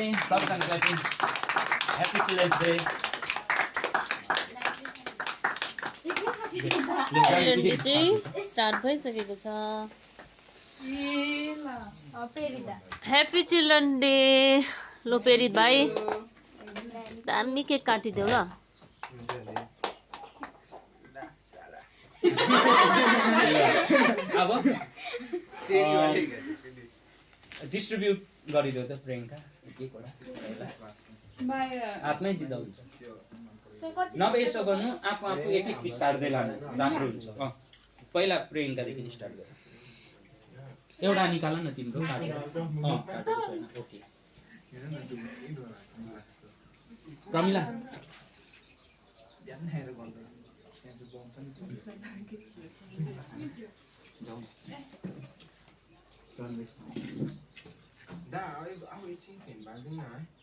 clapping सबैजना clapping happy children's day children day चाहिँ start भइसकेको छ ह्याप्पी चिल्ड्रेन डे लो पेरित भाइ दामी केक काटिदेऊ ल अब डिस्ट्रिब्युट गरिदेऊ त प्रियङ्का हातमै दिँदा हुन्छ नभए यसो गर्नु आफू एक एक पिस काट्दै लानु राम्रो हुन्छ पहिला प्रियङ्कादेखि स्टार्ट गर एउटा निकाल न तिम्रो okay Pramila Da, aku izin kan, bagus